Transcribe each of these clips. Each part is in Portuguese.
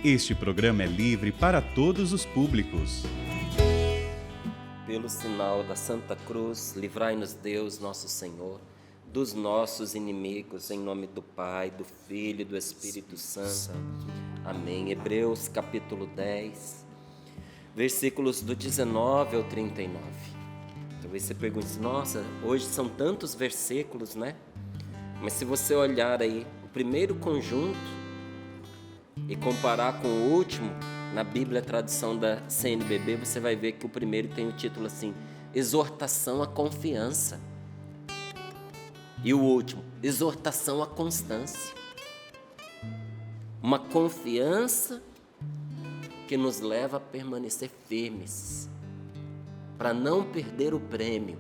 Este programa é livre para todos os públicos. Pelo sinal da Santa Cruz, livrai-nos Deus, nosso Senhor, dos nossos inimigos, em nome do Pai, do Filho e do Espírito Santo. Amém. Hebreus capítulo 10, versículos do 19 ao 39. Talvez você pergunte, nossa, hoje são tantos versículos, né? Mas se você olhar aí o primeiro conjunto e comparar com o último, na Bíblia, a tradução da CNBB, você vai ver que o primeiro tem o título assim, exortação à confiança. E o último, exortação à constância. Uma confiança que nos leva a permanecer firmes, para não perder o prêmio,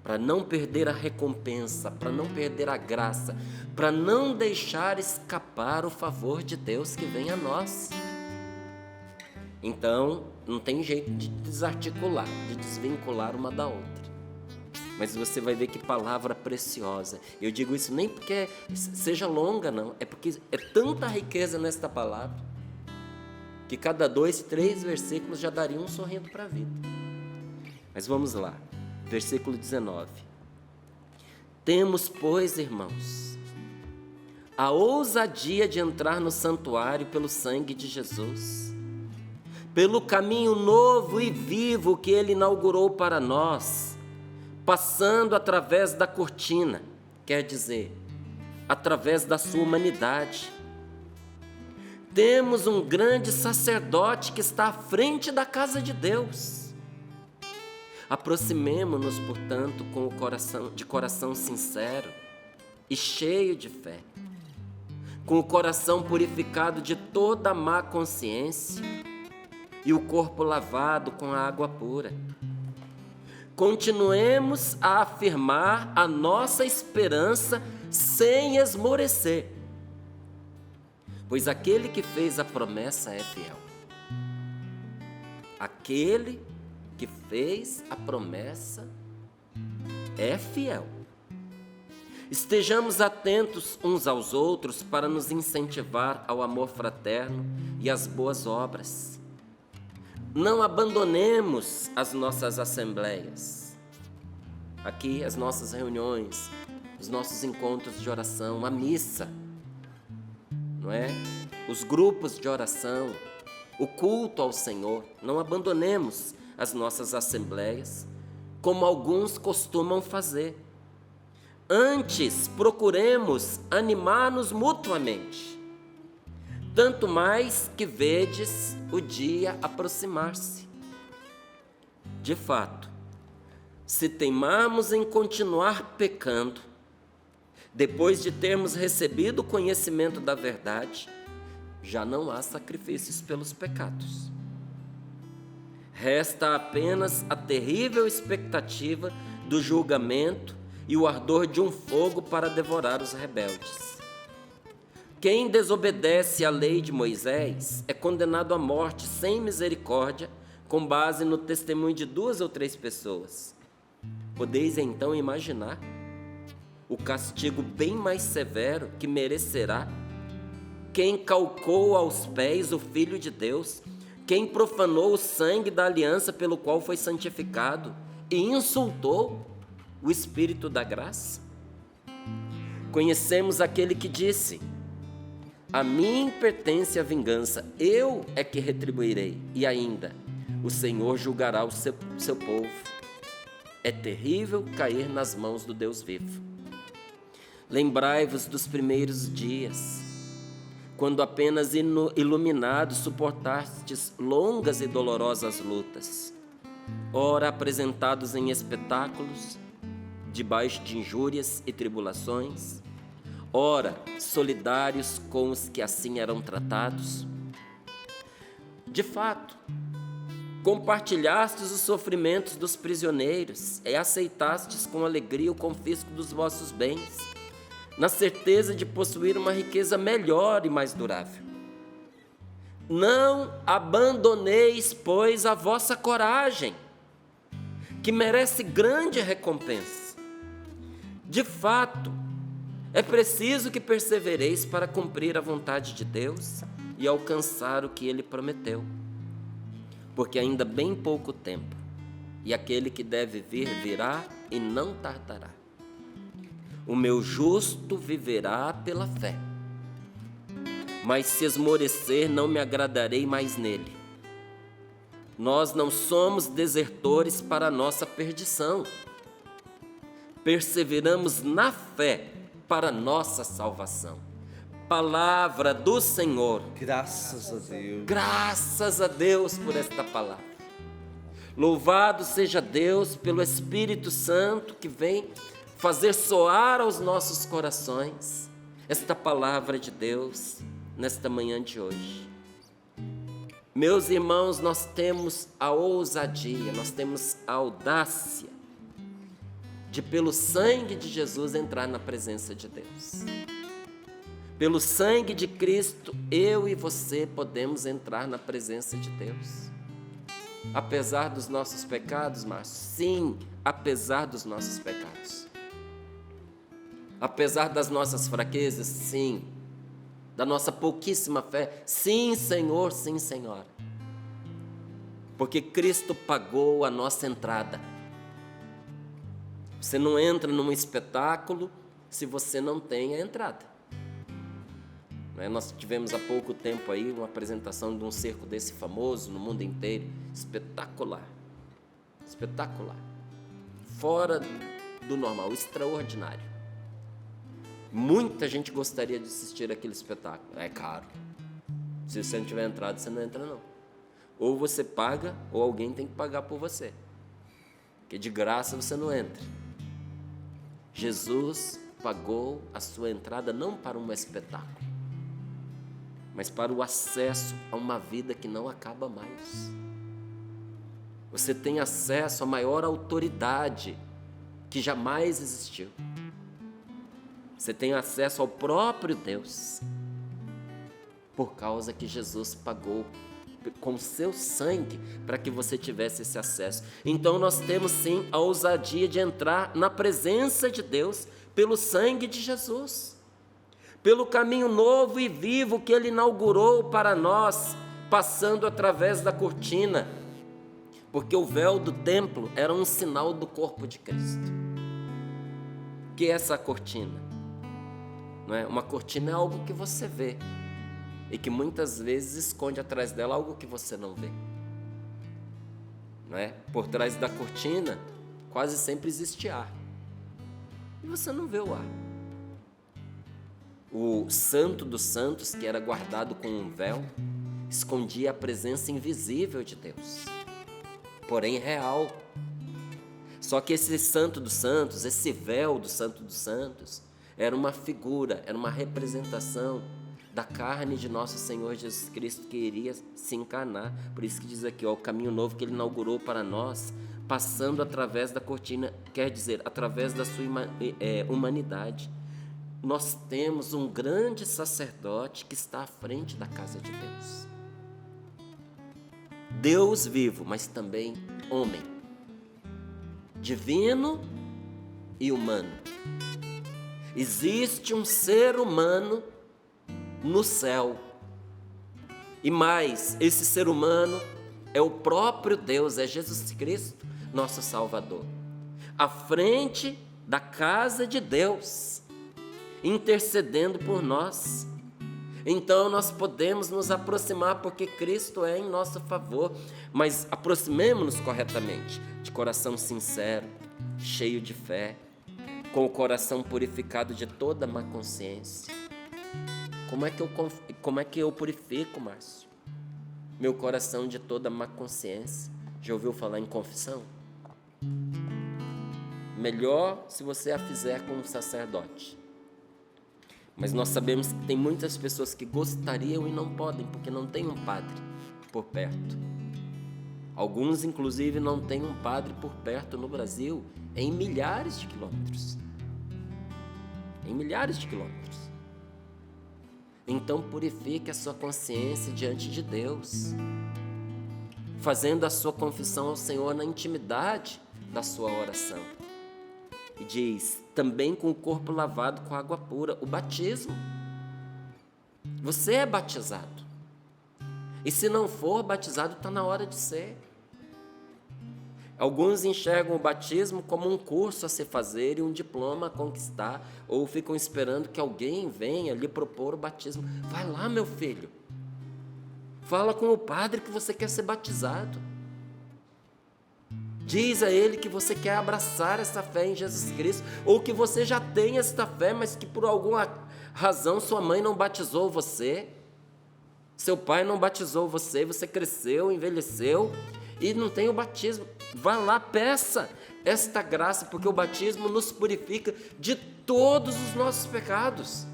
para não perder a recompensa, para não perder a graça, para não deixar escapar o favor de Deus que vem a nós. Então, não tem jeito de desarticular, de desvincular uma da outra. Mas você vai ver que palavra preciosa. Eu digo isso nem porque seja longa, não. É porque é tanta riqueza nesta palavra, que cada 2, 3 versículos já dariam um sorriso para a vida. Mas vamos lá. Versículo 19. Temos, pois, irmãos, a ousadia de entrar no santuário pelo sangue de Jesus, pelo caminho novo e vivo que Ele inaugurou para nós, passando através da cortina, quer dizer, através da sua humanidade. Temos um grande sacerdote que está à frente da casa de Deus. Aproximemo-nos, portanto, de coração sincero e cheio de fé, com o coração purificado de toda má consciência e o corpo lavado com a água pura. Continuemos a afirmar a nossa esperança sem esmorecer, pois aquele que fez a promessa é fiel. Aquele que fez a promessa é fiel. Estejamos atentos uns aos outros para nos incentivar ao amor fraterno e às boas obras. Não abandonemos as nossas assembleias, aqui as nossas reuniões, os nossos encontros de oração, a missa, não é? Os grupos de oração, o culto ao Senhor. Não abandonemos as nossas assembleias, como alguns costumam fazer. Antes, procuremos animar-nos mutuamente, tanto mais que vedes o dia aproximar-se. De fato, se teimarmos em continuar pecando, depois de termos recebido o conhecimento da verdade, já não há sacrifícios pelos pecados. Resta apenas a terrível expectativa do julgamento e o ardor de um fogo para devorar os rebeldes. Quem desobedece à lei de Moisés é condenado à morte sem misericórdia, com base no testemunho de 2 ou 3 pessoas. Podeis então imaginar o castigo bem mais severo que merecerá quem calcou aos pés o Filho de Deus, quem profanou o sangue da aliança pelo qual foi santificado e insultou o Espírito da graça? Conhecemos aquele que disse: a mim pertence a vingança, eu é que retribuirei. E ainda, o Senhor julgará o seu povo. É terrível cair nas mãos do Deus vivo. Lembrai-vos dos primeiros dias, quando apenas iluminados suportastes longas e dolorosas lutas, ora apresentados em espetáculos, debaixo de injúrias e tribulações, ora solidários com os que assim eram tratados. De fato, compartilhastes os sofrimentos dos prisioneiros e aceitastes com alegria o confisco dos vossos bens, na certeza de possuir uma riqueza melhor e mais durável. Não abandoneis, pois, a vossa coragem, que merece grande recompensa. De fato, é preciso que persevereis para cumprir a vontade de Deus e alcançar o que ele prometeu. Porque ainda bem pouco tempo, e aquele que deve vir virá e não tardará. O meu justo viverá pela fé, mas se esmorecer, não me agradarei mais nele. Nós não somos desertores para a nossa perdição. Perseveramos na fé para a nossa salvação. Palavra do Senhor. Graças a Deus. Graças a Deus por esta palavra. Louvado seja Deus pelo Espírito Santo que vem fazer soar aos nossos corações esta palavra de Deus nesta manhã de hoje. Meus irmãos, nós temos a ousadia, nós temos a audácia de, pelo sangue de Jesus, entrar na presença de Deus. Pelo sangue de Cristo, eu e você podemos entrar na presença de Deus. Apesar dos nossos pecados, Márcio? Sim, apesar dos nossos pecados. Apesar das nossas fraquezas? Sim. Da nossa pouquíssima fé? Sim, Senhor, sim, Senhora. Porque Cristo pagou a nossa entrada. Você não entra num espetáculo se você não tem a entrada. Nós tivemos há pouco tempo aí uma apresentação de um circo desse famoso no mundo inteiro. Espetacular. Espetacular. Fora do normal, extraordinário. Muita gente gostaria de assistir aquele espetáculo. É caro. Se você não tiver entrada, você não entra não. Ou você paga, ou alguém tem que pagar por você. Porque de graça você não entra. Jesus pagou a sua entrada não para um espetáculo, mas para o acesso a uma vida que não acaba mais. Você tem acesso à maior autoridade que jamais existiu. Você tem acesso ao próprio Deus, por causa que Jesus pagou com seu sangue para que você tivesse esse acesso. Então nós temos sim a ousadia de entrar na presença de Deus pelo sangue de Jesus, pelo caminho novo e vivo que Ele inaugurou para nós, passando através da cortina, porque o véu do templo era um sinal do corpo de Cristo. O que é essa cortina? Não é? Uma cortina é algo que você vê e que muitas vezes esconde atrás dela algo que você não vê. Não é? Por trás da cortina quase sempre existe ar e você não vê o ar. O Santo dos Santos, que era guardado com um véu, escondia a presença invisível de Deus, porém real. Só que esse Santo dos Santos, esse véu do Santo dos Santos, era uma figura, era uma representação da carne de nosso Senhor Jesus Cristo, que iria se encarnar. Por isso que diz aqui, ó, o caminho novo que Ele inaugurou para nós, passando através da cortina, quer dizer, através da sua humanidade. Nós temos um grande sacerdote que está à frente da casa de Deus. Deus vivo, mas também homem, divino e humano. Existe um ser humano no céu. E mais, esse ser humano é o próprio Deus, é Jesus Cristo, nosso Salvador, à frente da casa de Deus, intercedendo por nós. Então nós podemos nos aproximar porque Cristo é em nosso favor, mas aproximemo-nos corretamente, de coração sincero, cheio de fé, com o coração purificado de toda má consciência. Como é que eu purifico, Márcio, meu coração de toda má consciência? Já ouviu falar em confissão? Melhor se você a fizer com um sacerdote. Mas nós sabemos que tem muitas pessoas que gostariam e não podem, porque não tem um padre por perto. Alguns, inclusive, não têm um padre por perto no Brasil, em milhares de quilômetros. Em milhares de quilômetros. Então purifique a sua consciência diante de Deus, fazendo a sua confissão ao Senhor na intimidade da sua oração. E diz, também com o corpo lavado com água pura, o batismo. Você é batizado. E se não for batizado, está na hora de ser. Alguns enxergam o batismo como um curso a se fazer e um diploma a conquistar, ou ficam esperando que alguém venha lhe propor o batismo. Vai lá, meu filho. Fala com o padre que você quer ser batizado. Diz a ele que você quer abraçar essa fé em Jesus Cristo, ou que você já tem esta fé, mas que por alguma razão sua mãe não batizou você, seu pai não batizou você, você cresceu, envelheceu e não tem o batismo. Vá lá, peça esta graça, porque o batismo nos purifica de todos os nossos pecados.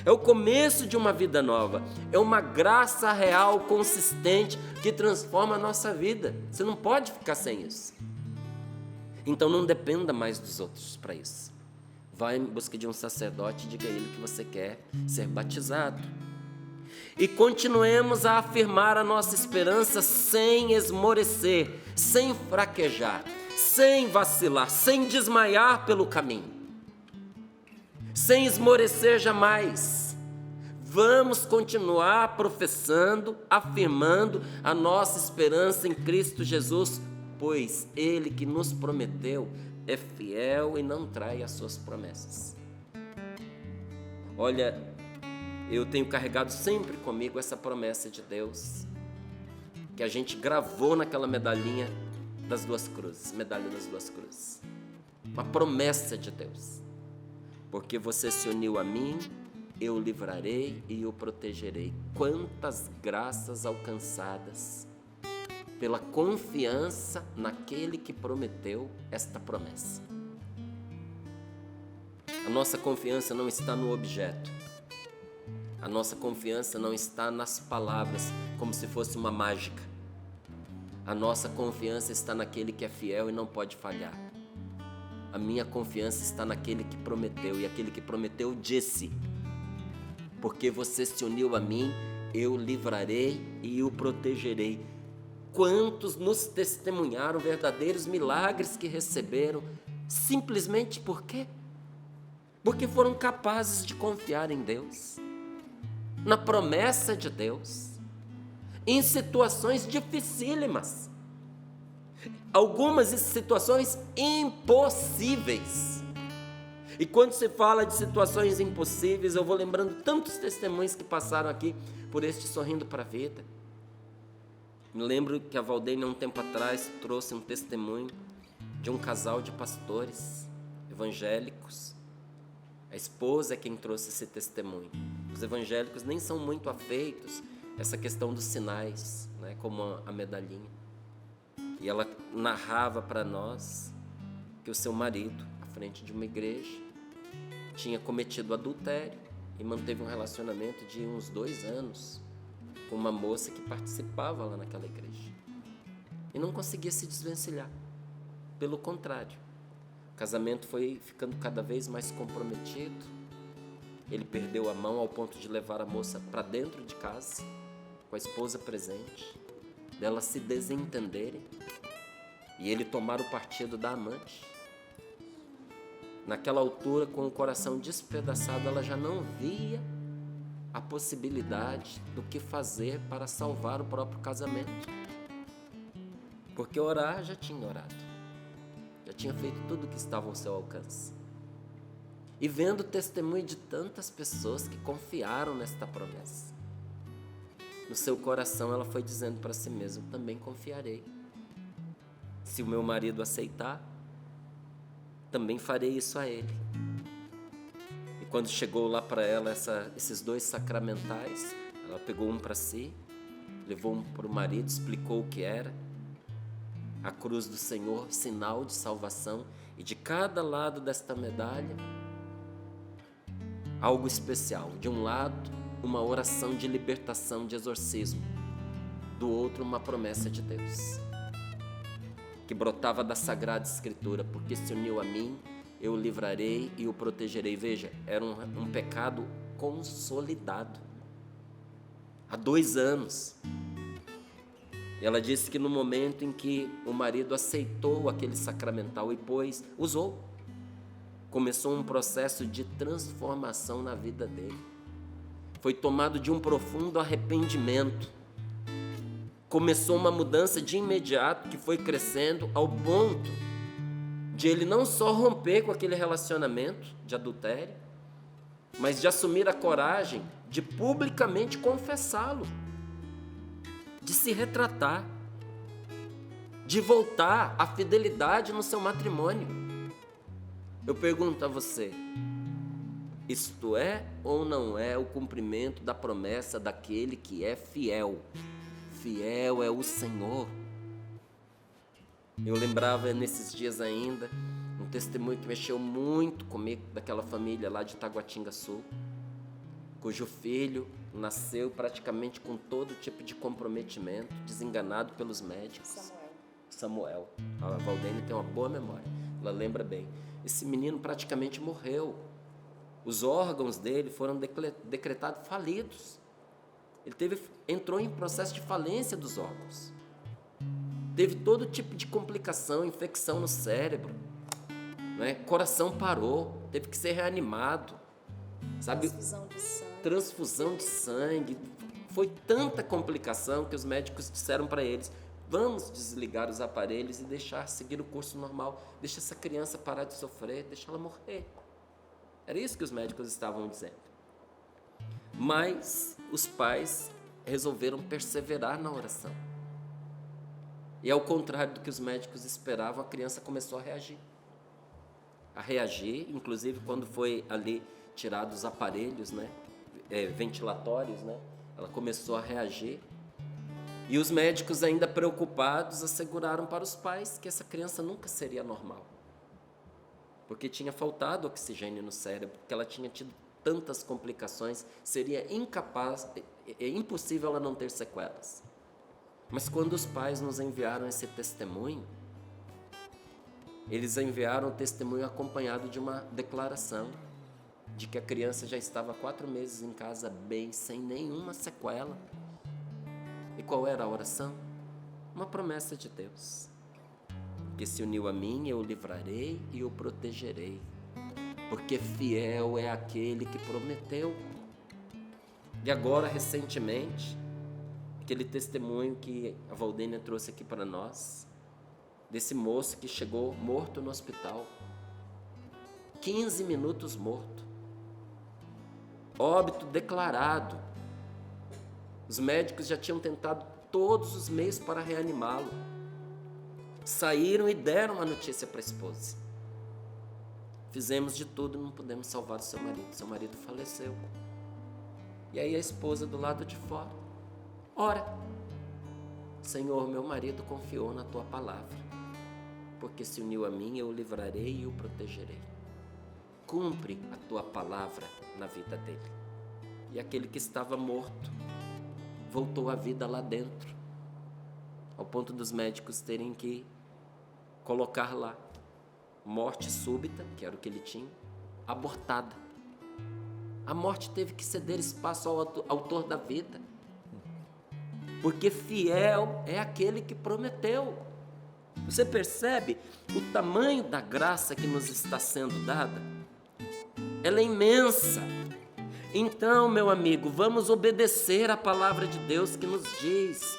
É o começo de uma vida nova, é uma graça real, consistente, que transforma a nossa vida. Você não pode ficar sem isso. Então não dependa mais dos outros para isso. Vá em busca de um sacerdote e diga a ele que você quer ser batizado. E continuemos a afirmar a nossa esperança sem esmorecer, sem fraquejar, sem vacilar, sem desmaiar pelo caminho. Sem esmorecer jamais. Vamos continuar professando, afirmando a nossa esperança em Cristo Jesus, pois Ele que nos prometeu é fiel e não trai as suas promessas. Olha, eu tenho carregado sempre comigo essa promessa de Deus, que a gente gravou naquela medalhinha das duas cruzes, medalha das duas cruzes. Uma promessa de Deus. Porque você se uniu a mim, eu o livrarei e o protegerei. Quantas graças alcançadas pela confiança naquele que prometeu esta promessa. A nossa confiança não está no objeto. A nossa confiança não está nas palavras, como se fosse uma mágica. A nossa confiança está naquele que é fiel e não pode falhar. A minha confiança está naquele que prometeu, e aquele que prometeu disse: porque você se uniu a mim, eu o livrarei e o protegerei. Quantos nos testemunharam verdadeiros milagres que receberam, simplesmente por quê? Porque foram capazes de confiar em Deus, na promessa de Deus, em situações dificílimas, algumas situações impossíveis. E quando se fala de situações impossíveis, eu vou lembrando tantos testemunhos que passaram aqui por este Sorrindo para a Vida. Me lembro que a Valdeina, um tempo atrás, trouxe um testemunho de um casal de pastores evangélicos. A esposa é quem trouxe esse testemunho. Os evangélicos nem são muito afeitos a essa questão dos sinais, né, como a medalhinha. E ela narrava para nós que o seu marido, à frente de uma igreja, tinha cometido adultério e manteve um relacionamento de uns 2 anos com uma moça que participava lá naquela igreja. E não conseguia se desvencilhar. Pelo contrário, o casamento foi ficando cada vez mais comprometido. Ele perdeu a mão ao ponto de levar a moça para dentro de casa, com a esposa presente, delas se desentenderem e ele tomar o partido da amante. Naquela altura, com o coração despedaçado, ela já não via a possibilidade do que fazer para salvar o próprio casamento. Porque orar, já tinha orado. Já tinha feito tudo o que estava ao seu alcance. E vendo o testemunho de tantas pessoas que confiaram nesta promessa, no seu coração ela foi dizendo para si mesma: também confiarei. Se o meu marido aceitar, também farei isso a ele. E quando chegou lá para ela esses 2 sacramentais, ela pegou um para si, levou um para o marido, explicou o que era. A cruz do Senhor, sinal de salvação, e de cada lado desta medalha, algo especial. De um lado, uma oração de libertação, de exorcismo. Do outro, uma promessa de Deus, que brotava da Sagrada Escritura: porque se uniu a mim, eu o livrarei e o protegerei. Veja, era um pecado consolidado, há 2 anos. E ela disse que no momento em que o marido aceitou aquele sacramental e usou, começou um processo de transformação na vida dele. Foi tomado de um profundo arrependimento. Começou uma mudança de imediato que foi crescendo ao ponto de ele não só romper com aquele relacionamento de adultério, mas de assumir a coragem de publicamente confessá-lo, de se retratar, de voltar à fidelidade no seu matrimônio. Eu pergunto a você, isto é ou não é o cumprimento da promessa daquele que é fiel? Fiel é o Senhor. Eu lembrava nesses dias ainda um testemunho que mexeu muito comigo, daquela família lá de Taguatinga Sul, cujo filho nasceu praticamente com todo tipo de comprometimento, desenganado pelos médicos. Samuel. A Valdene tem uma boa memória, ela lembra bem. Esse menino praticamente morreu. Os órgãos dele foram decretados falidos. Ele entrou em processo de falência dos órgãos. Teve todo tipo de complicação, infecção no cérebro, né? Coração parou, teve que ser reanimado, sabe? Transfusão de sangue. Foi tanta complicação que os médicos disseram para eles: vamos desligar os aparelhos e deixar seguir o curso normal. Deixa essa criança parar de sofrer, deixa ela morrer. Era isso que os médicos estavam dizendo. Mas os pais resolveram perseverar na oração. E ao contrário do que os médicos esperavam, a criança começou a reagir. Inclusive quando foi ali tirado os aparelhos, né, ventilatórios, né, ela começou a reagir. E os médicos, ainda preocupados, asseguraram para os pais que essa criança nunca seria normal, porque tinha faltado oxigênio no cérebro, porque ela tinha tido tantas complicações, seria impossível ela não ter sequelas. Mas quando os pais nos enviaram esse testemunho, eles enviaram o testemunho acompanhado de uma declaração de que a criança já estava 4 meses em casa bem, sem nenhuma sequela. E qual era a oração? Uma promessa de Deus, que se uniu a mim, eu o livrarei e o protegerei, porque fiel é aquele que prometeu. E agora, recentemente, aquele testemunho que a Valdênia trouxe aqui para nós, desse moço que chegou morto no hospital, 15 minutos morto, óbito declarado. Os médicos já tinham tentado todos os meios para reanimá-lo. Saíram e deram a notícia para a esposa. Fizemos de tudo, não pudemos salvar o seu marido. Seu marido faleceu. E aí a esposa do lado de fora: ora, Senhor, meu marido confiou na tua palavra, porque se uniu a mim, eu o livrarei e o protegerei. Cumpre a tua palavra na vida dele. E aquele que estava morto voltou à vida lá dentro, ao ponto dos médicos terem que colocar lá morte súbita, que era o que ele tinha, abortada. A morte teve que ceder espaço ao autor da vida, porque fiel é aquele que prometeu. Você percebe o tamanho da graça que nos está sendo dada? Ela é imensa. Então, meu amigo, vamos obedecer à palavra de Deus que nos diz: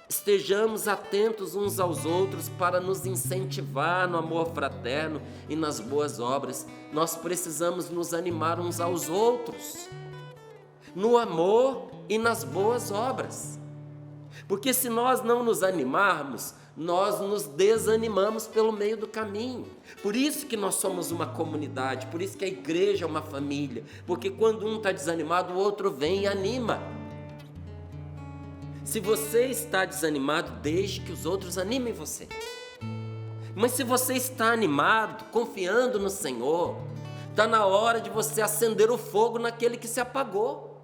estejamos atentos uns aos outros para nos incentivar no amor fraterno e nas boas obras. Nós precisamos nos animar uns aos outros, no amor e nas boas obras. Porque se nós não nos animarmos, nós nos desanimamos pelo meio do caminho. Por isso que nós somos uma comunidade, por isso que a igreja é uma família, porque quando um está desanimado, o outro vem e anima. Se você está desanimado, deixe que os outros animem você. Mas se você está animado, confiando no Senhor, está na hora de você acender o fogo naquele que se apagou,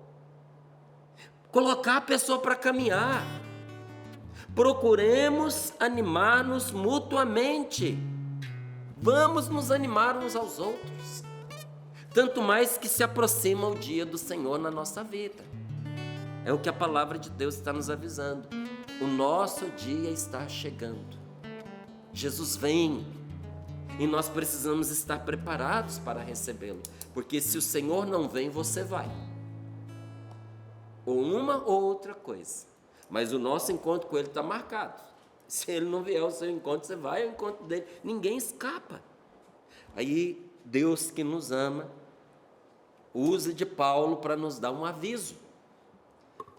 colocar a pessoa para caminhar. Procuremos animar-nos mutuamente. Vamos nos animar uns aos outros. Tanto mais que se aproxima o dia do Senhor na nossa vida. É o que a palavra de Deus está nos avisando. O nosso dia está chegando. Jesus vem. E nós precisamos estar preparados para recebê-lo. Porque se o Senhor não vem, você vai. Ou uma ou outra coisa. Mas o nosso encontro com Ele está marcado. Se Ele não vier ao seu encontro, você vai ao encontro dele. Ninguém escapa. Aí, Deus que nos ama, usa de Paulo para nos dar um aviso.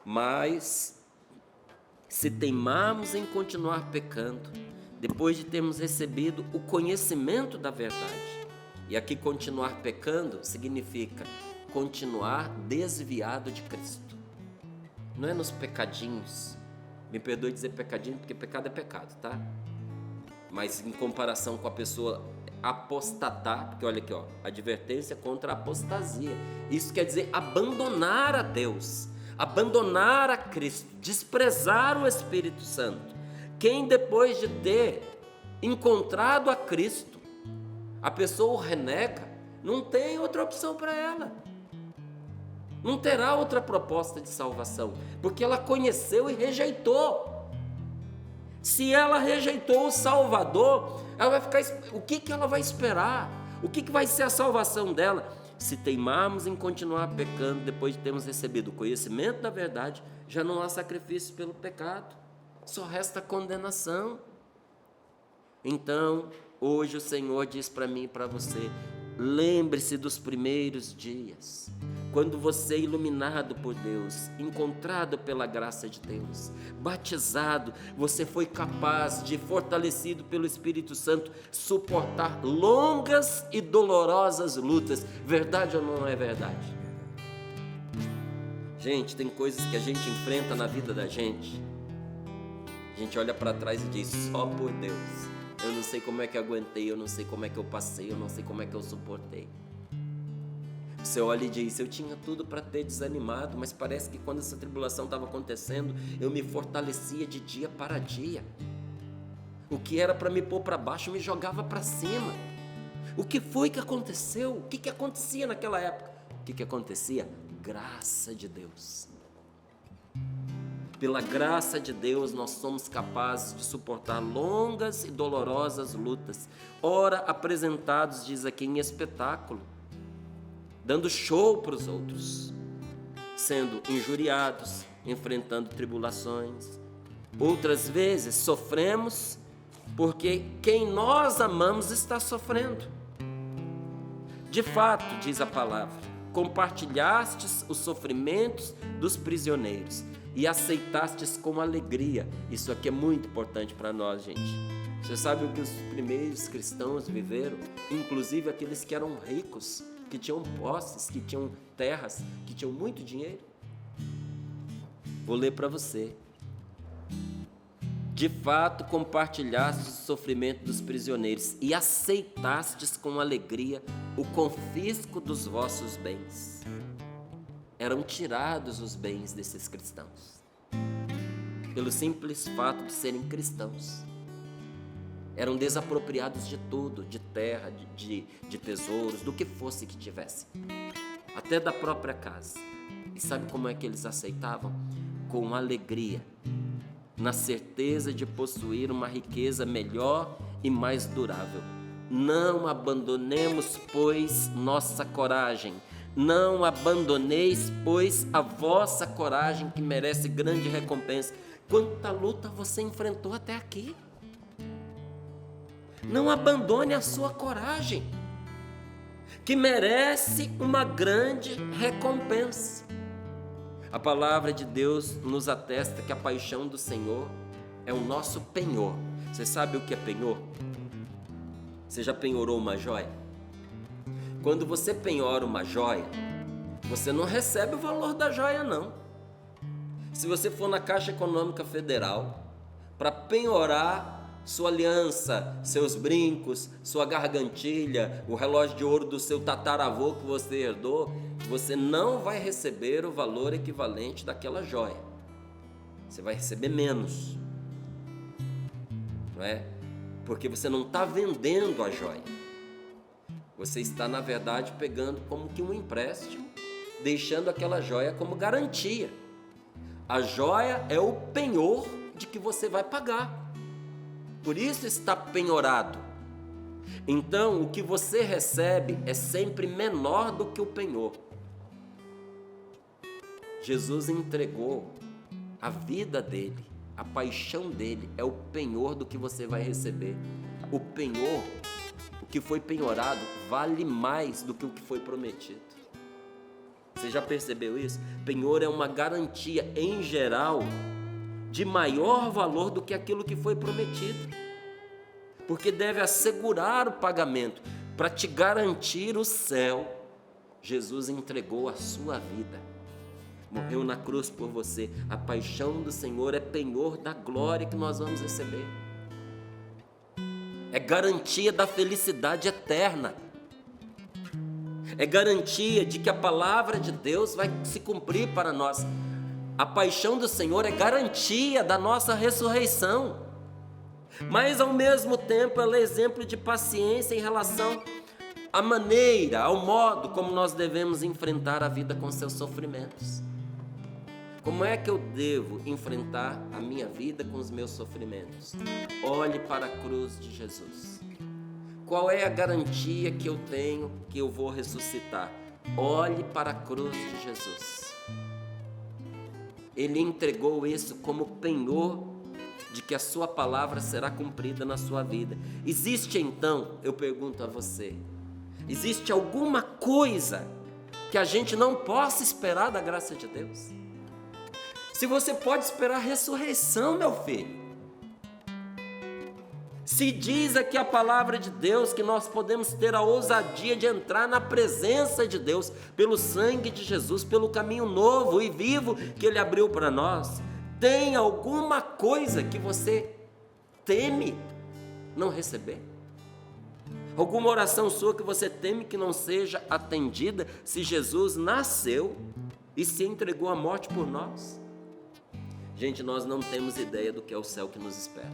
Mas, se teimarmos em continuar pecando, depois de termos recebido o conhecimento da verdade, e aqui continuar pecando significa continuar desviado de Cristo. Não é nos pecadinhos. Me perdoe dizer pecadinho, porque pecado é pecado, tá? Mas em comparação com a pessoa apostatar, porque olha aqui, ó, advertência contra a apostasia. Isso quer dizer abandonar a Deus, abandonar a Cristo, desprezar o Espírito Santo. Quem depois de ter encontrado a Cristo, a pessoa o renega, não tem outra opção para ela. Não terá outra proposta de salvação, porque ela conheceu e rejeitou. Se ela rejeitou o Salvador, ela vai ficar, o que ela vai esperar? O que vai ser a salvação dela? Se teimarmos em continuar pecando depois de termos recebido o conhecimento da verdade, já não há sacrifício pelo pecado, só resta condenação. Então, hoje o Senhor diz para mim e para você: lembre-se dos primeiros dias, quando você, iluminado por Deus, encontrado pela graça de Deus, batizado, você foi capaz de, fortalecido pelo Espírito Santo, suportar longas e dolorosas lutas. Verdade ou não é verdade? Gente, tem coisas que a gente enfrenta na vida da gente. A gente olha para trás e diz: só por Deus. Eu não sei como é que eu aguentei, eu não sei como é que eu passei, eu não sei como é que eu suportei. Você olha e diz: eu tinha tudo para ter desanimado, mas parece que quando essa tribulação estava acontecendo, eu me fortalecia de dia para dia. O que era para me pôr para baixo, me jogava para cima. O que foi que aconteceu? O que acontecia naquela época? O que acontecia? Graça de Deus. Pela graça de Deus, nós somos capazes de suportar longas e dolorosas lutas, ora apresentados, diz aqui, em espetáculo, dando show para os outros, sendo injuriados, enfrentando tribulações. Outras vezes sofremos porque quem nós amamos está sofrendo. De fato, diz a palavra, compartilhastes os sofrimentos dos prisioneiros e aceitastes com alegria. Isso aqui é muito importante para nós, gente. Você sabe o que os primeiros cristãos viveram? Inclusive aqueles que eram ricos, que tinham posses, que tinham terras, que tinham muito dinheiro. Vou ler para você. De fato, compartilhastes o sofrimento dos prisioneiros e aceitastes com alegria o confisco dos vossos bens. Eram tirados os bens desses cristãos, pelo simples fato de serem cristãos. Eram desapropriados de tudo, de terra, de tesouros, do que fosse que tivesse, até da própria casa. E sabe como é que eles aceitavam? Com alegria, na certeza de possuir uma riqueza melhor e mais durável. Não abandonemos, pois, nossa coragem. Não abandoneis, pois, a vossa coragem, que merece grande recompensa. Quanta luta você enfrentou até aqui. Não abandone a sua coragem, que merece uma grande recompensa. A palavra de Deus nos atesta que a paixão do Senhor é o nosso penhor. Você sabe o que é penhor? Você já penhorou uma joia? Quando você penhora uma joia, você não recebe o valor da joia, não. Se você for na Caixa Econômica Federal para penhorar sua aliança, seus brincos, sua gargantilha, o relógio de ouro do seu tataravô que você herdou, você não vai receber o valor equivalente daquela joia. Você vai receber menos, não é? Porque você não está vendendo a joia. Você está, na verdade, pegando como que um empréstimo, deixando aquela joia como garantia. A joia é o penhor de que você vai pagar. Por isso está penhorado. Então, o que você recebe é sempre menor do que o penhor. Jesus entregou a vida dele, a paixão dele é o penhor do que você vai receber. O penhor, o que foi penhorado, vale mais do que o que foi prometido. Você já percebeu isso? Penhor é uma garantia, em geral, de maior valor do que aquilo que foi prometido, porque deve assegurar o pagamento. Para te garantir o céu, Jesus entregou a sua vida, morreu na cruz por você. A paixão do Senhor é penhor da glória que nós vamos receber, é garantia da felicidade eterna, é garantia de que a palavra de Deus vai se cumprir para nós. A paixão do Senhor é garantia da nossa ressurreição, mas ao mesmo tempo ela é exemplo de paciência em relação à maneira, ao modo como nós devemos enfrentar a vida com seus sofrimentos. Como é que eu devo enfrentar a minha vida com os meus sofrimentos? Olhe para a cruz de Jesus. Qual é a garantia que eu tenho que eu vou ressuscitar? Olhe para a cruz de Jesus. Ele entregou isso como penhor de que a sua palavra será cumprida na sua vida. Existe então, eu pergunto a você, existe alguma coisa que a gente não possa esperar da graça de Deus? Se você pode esperar a ressurreição, meu filho. Se diz aqui a palavra de Deus que nós podemos ter a ousadia de entrar na presença de Deus pelo sangue de Jesus, pelo caminho novo e vivo que Ele abriu para nós. Tem alguma coisa que você teme não receber? Alguma oração sua que você teme que não seja atendida se Jesus nasceu e se entregou à morte por nós? Gente, nós não temos ideia do que é o céu que nos espera.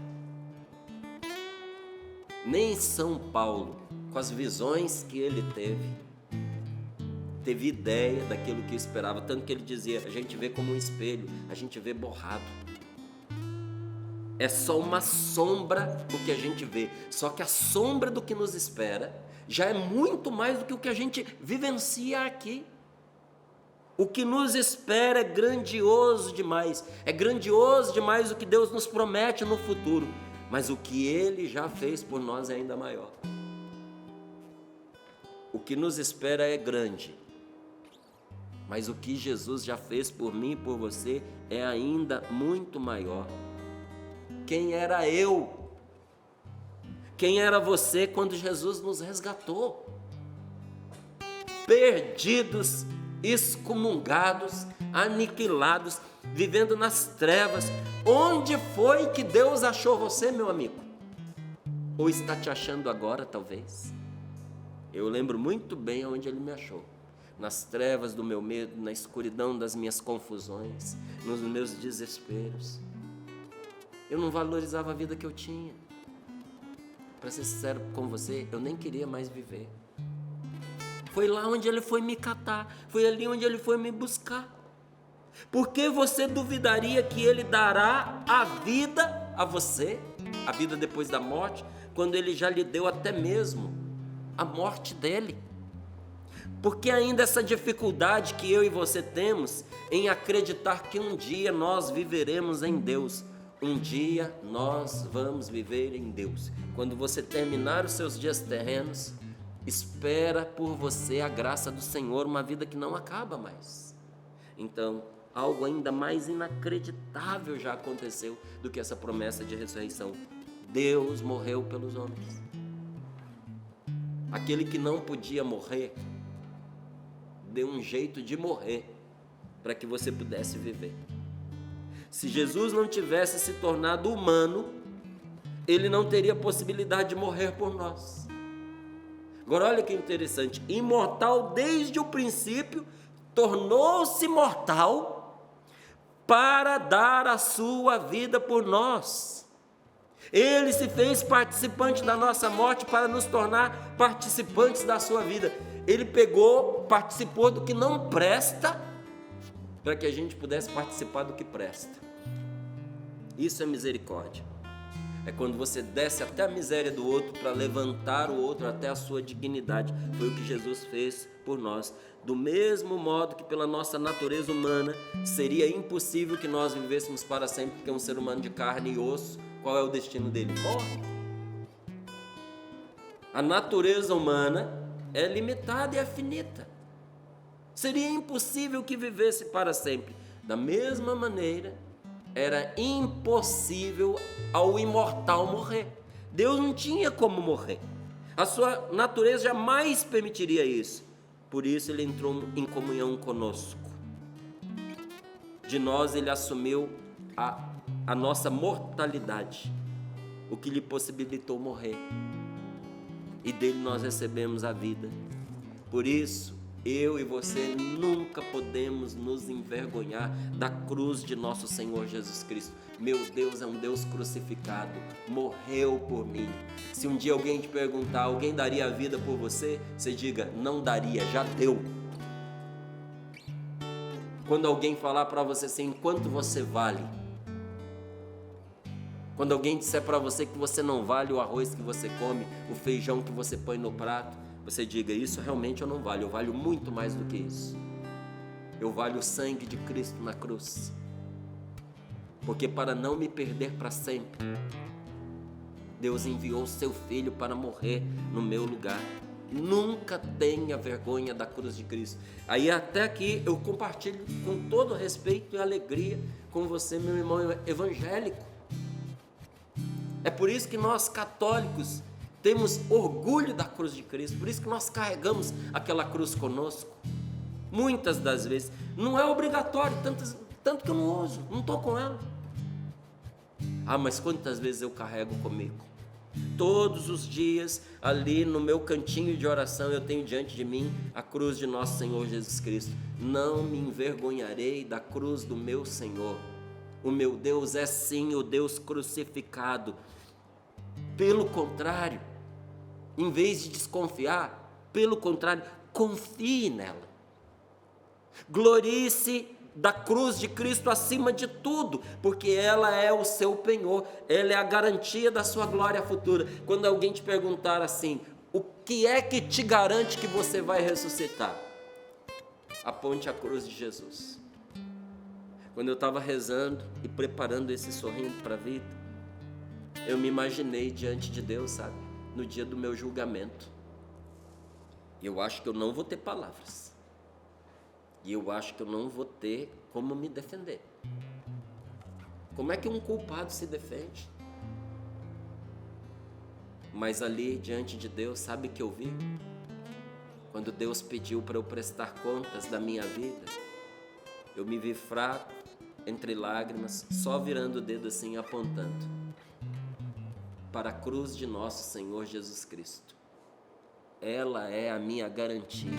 Nem São Paulo, com as visões que ele teve ideia daquilo que esperava, tanto que ele dizia, a gente vê como um espelho, a gente vê borrado. É só uma sombra do que a gente vê, só que a sombra do que nos espera já é muito mais do que o que a gente vivencia aqui. O que nos espera é grandioso demais o que Deus nos promete no futuro, mas o que Ele já fez por nós é ainda maior. O que nos espera é grande, mas o que Jesus já fez por mim e por você é ainda muito maior. Quem era eu? Quem era você quando Jesus nos resgatou? Perdidos, excomungados, aniquilados, vivendo nas trevas. Onde foi que Deus achou você, meu amigo? Ou está te achando agora, talvez? Eu lembro muito bem onde Ele me achou. Nas trevas do meu medo, na escuridão das minhas confusões, nos meus desesperos. Eu não valorizava a vida que eu tinha. Para ser sincero com você, eu nem queria mais viver. Foi lá onde Ele foi me catar, foi ali onde Ele foi me buscar. Por que você duvidaria que Ele dará a vida a você, a vida depois da morte, quando Ele já lhe deu até mesmo a morte dEle? Porque ainda essa dificuldade que eu e você temos em acreditar que um dia nós viveremos em Deus. Um dia nós vamos viver em Deus. Quando você terminar os seus dias terrenos, espera por você a graça do Senhor, uma vida que não acaba mais. Então, algo ainda mais inacreditável já aconteceu do que essa promessa de ressurreição. Deus morreu pelos homens. Aquele que não podia morrer, deu um jeito de morrer para que você pudesse viver. Se Jesus não tivesse se tornado humano, Ele não teria possibilidade de morrer por nós. Agora olha que interessante, imortal desde o princípio, tornou-se mortal para dar a sua vida por nós. Ele se fez participante da nossa morte para nos tornar participantes da sua vida. Ele participou do que não presta, para que a gente pudesse participar do que presta. Isso é misericórdia. É quando você desce até a miséria do outro para levantar o outro até a sua dignidade. Foi o que Jesus fez por nós. Do mesmo modo que pela nossa natureza humana seria impossível que nós vivêssemos para sempre, porque um ser humano de carne e osso, qual é o destino dele? Morre. A natureza humana é limitada e é finita. Seria impossível que vivesse para sempre. Da mesma maneira, era impossível ao imortal morrer. Deus não tinha como morrer. A sua natureza jamais permitiria isso. Por isso ele entrou em comunhão conosco. De nós ele assumiu a nossa mortalidade, o que lhe possibilitou morrer. E dele nós recebemos a vida. Por isso, eu e você nunca podemos nos envergonhar da cruz de nosso Senhor Jesus Cristo. Meu Deus é um Deus crucificado, morreu por mim. Se um dia alguém te perguntar, alguém daria a vida por você? Você diga, não daria, já deu. Quando alguém falar para você assim, quanto você vale? Quando alguém disser para você que você não vale o arroz que você come, o feijão que você põe no prato, você diga, isso realmente eu não valho, eu valho muito mais do que isso. Eu valho o sangue de Cristo na cruz. Porque para não me perder para sempre, Deus enviou o seu Filho para morrer no meu lugar. Nunca tenha vergonha da cruz de Cristo. Aí até aqui eu compartilho com todo respeito e alegria com você, meu irmão evangélico. É por isso que nós católicos temos orgulho da cruz de Cristo, por isso que nós carregamos aquela cruz conosco. Muitas das vezes, não é obrigatório, tanto que eu não uso, não estou com ela. Mas quantas vezes eu carrego comigo? Todos os dias, ali no meu cantinho de oração, eu tenho diante de mim a cruz de nosso Senhor Jesus Cristo. Não me envergonharei da cruz do meu Senhor. O meu Deus é sim o Deus crucificado. Pelo contrário, em vez de desconfiar, pelo contrário, confie nela. Glorie-se da cruz de Cristo acima de tudo, porque ela é o seu penhor, ela é a garantia da sua glória futura. Quando alguém te perguntar assim, o que é que te garante que você vai ressuscitar? Aponte a cruz de Jesus. Quando eu estava rezando e preparando esse sorrindo para a vida, eu me imaginei diante de Deus, sabe? No dia do meu julgamento. E eu acho que eu não vou ter palavras. E eu acho que eu não vou ter como me defender. Como é que um culpado se defende? Mas ali diante de Deus, sabe o que eu vi? Quando Deus pediu para eu prestar contas da minha vida, eu me vi fraco, entre lágrimas, só virando o dedo assim, apontando para a cruz de nosso Senhor Jesus Cristo. Ela é a minha garantia.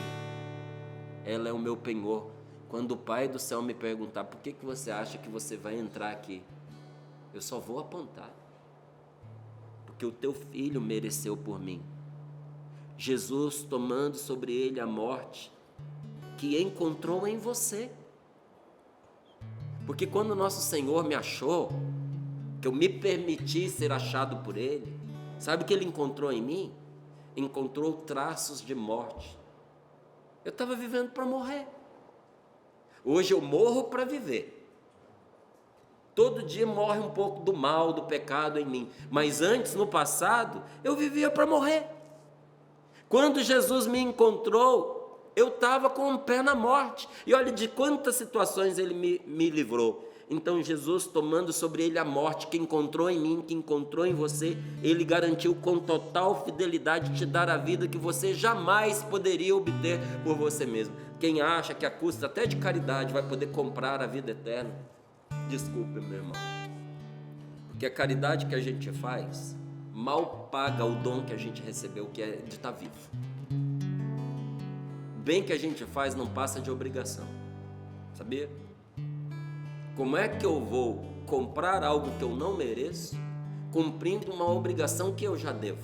Ela é o meu penhor. Quando o Pai do céu me perguntar, por que você acha que você vai entrar aqui? Eu só vou apontar. Porque o teu filho mereceu por mim. Jesus tomando sobre ele a morte que encontrou em você. Porque quando nosso Senhor me achou, que eu me permiti ser achado por ele, sabe o que ele encontrou em mim? Encontrou traços de morte. Eu estava vivendo para morrer. Hoje eu morro para viver. Todo dia morre um pouco do mal, do pecado em mim. Mas antes, no passado, eu vivia para morrer. Quando Jesus me encontrou, eu estava com um pé na morte. E olha de quantas situações ele me livrou. Então Jesus, tomando sobre ele a morte que encontrou em mim, que encontrou em você, ele garantiu com total fidelidade te dar a vida que você jamais poderia obter por você mesmo. Quem acha que a custa até de caridade vai poder comprar a vida eterna, desculpe, meu irmão. Porque a caridade que a gente faz mal paga o dom que a gente recebeu, que é de estar vivo. O bem que a gente faz não passa de obrigação, sabia? Como é que eu vou comprar algo que eu não mereço, cumprindo uma obrigação que eu já devo?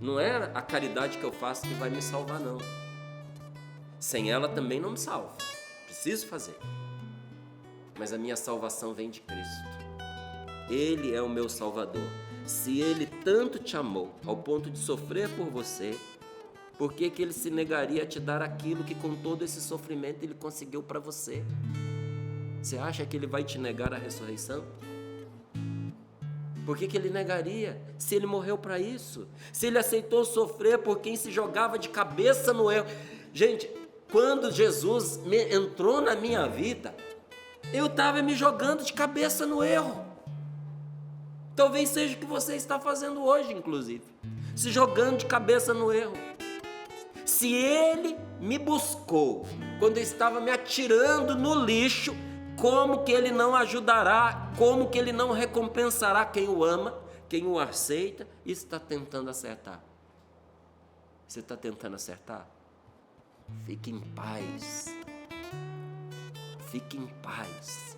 Não é a caridade que eu faço que vai me salvar, não. Sem ela também não me salvo. Preciso fazer. Mas a minha salvação vem de Cristo. Ele é o meu Salvador. Se Ele tanto te amou ao ponto de sofrer por você, por que Ele se negaria a te dar aquilo que com todo esse sofrimento Ele conseguiu para você? Você acha que Ele vai te negar a ressurreição? Por que Ele negaria? Se Ele morreu para isso, se Ele aceitou sofrer por quem se jogava de cabeça no erro. Gente, quando Jesus entrou na minha vida, eu estava me jogando de cabeça no erro. Talvez seja o que você está fazendo hoje, inclusive, se jogando de cabeça no erro. Se Ele me buscou quando eu estava me atirando no lixo, como que Ele não ajudará, como que Ele não recompensará quem o ama, quem o aceita e está tentando acertar? Você está tentando acertar? Fique em paz. Fique em paz.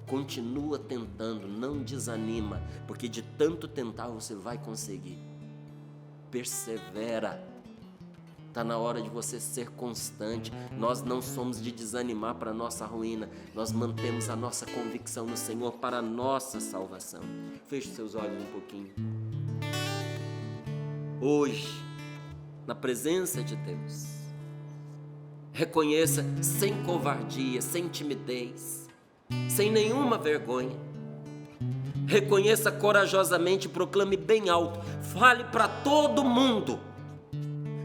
Continua tentando, não desanima, porque de tanto tentar você vai conseguir. Persevera. Está na hora de você ser constante. Nós não somos de desanimar para a nossa ruína. Nós mantemos a nossa convicção no Senhor para a nossa salvação. Feche seus olhos um pouquinho. Hoje, na presença de Deus, reconheça sem covardia, sem timidez, sem nenhuma vergonha. Reconheça corajosamente, proclame bem alto, fale para todo mundo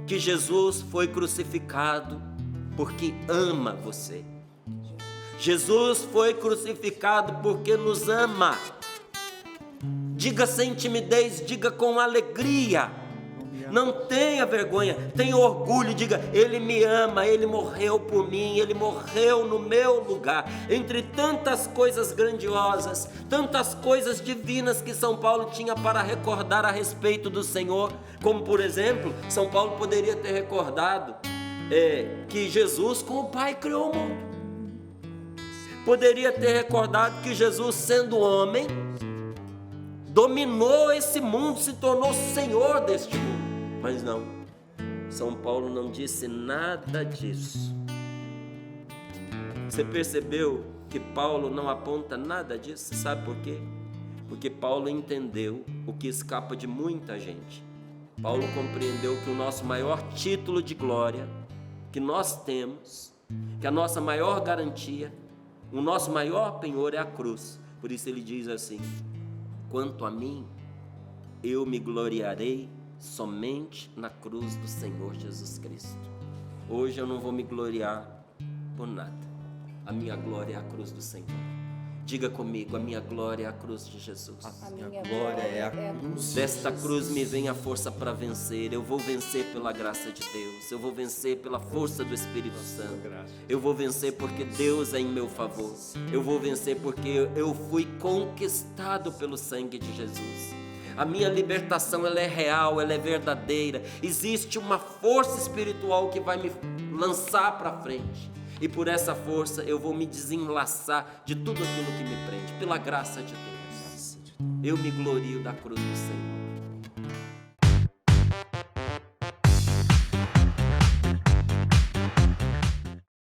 que Jesus foi crucificado porque ama você. Jesus foi crucificado porque nos ama. Diga sem timidez, diga com alegria. Não tenha vergonha, tenha orgulho, diga: Ele me ama, Ele morreu por mim, Ele morreu no meu lugar. Entre tantas coisas grandiosas, tantas coisas divinas que São Paulo tinha para recordar a respeito do Senhor, como por exemplo, São Paulo poderia ter recordado que Jesus com o Pai criou o mundo. Poderia ter recordado que Jesus, sendo homem, dominou esse mundo, se tornou Senhor deste mundo. Mas não, São Paulo não disse nada disso. Você percebeu que Paulo não aponta nada disso? Sabe por quê? Porque Paulo entendeu o que escapa de muita gente. Paulo compreendeu que o nosso maior título de glória que nós temos, que a nossa maior garantia, o nosso maior penhor é a cruz. Por isso ele diz assim: quanto a mim, eu me gloriarei somente na cruz do Senhor Jesus Cristo. Hoje eu não vou me gloriar por nada. A minha glória é a cruz do Senhor. Diga comigo: a minha glória é a cruz de Jesus. A minha glória é a cruz. Desta cruz me vem a força para vencer. Eu vou vencer pela graça de Deus. Eu vou vencer pela força do Espírito Santo. Eu vou vencer porque Deus é em meu favor. Eu vou vencer porque eu fui conquistado pelo sangue de Jesus. A minha libertação, ela é real, ela é verdadeira. Existe uma força espiritual que vai me lançar para frente. E por essa força eu vou me desenlaçar de tudo aquilo que me prende. Pela graça de Deus, eu me glorio da cruz do Senhor.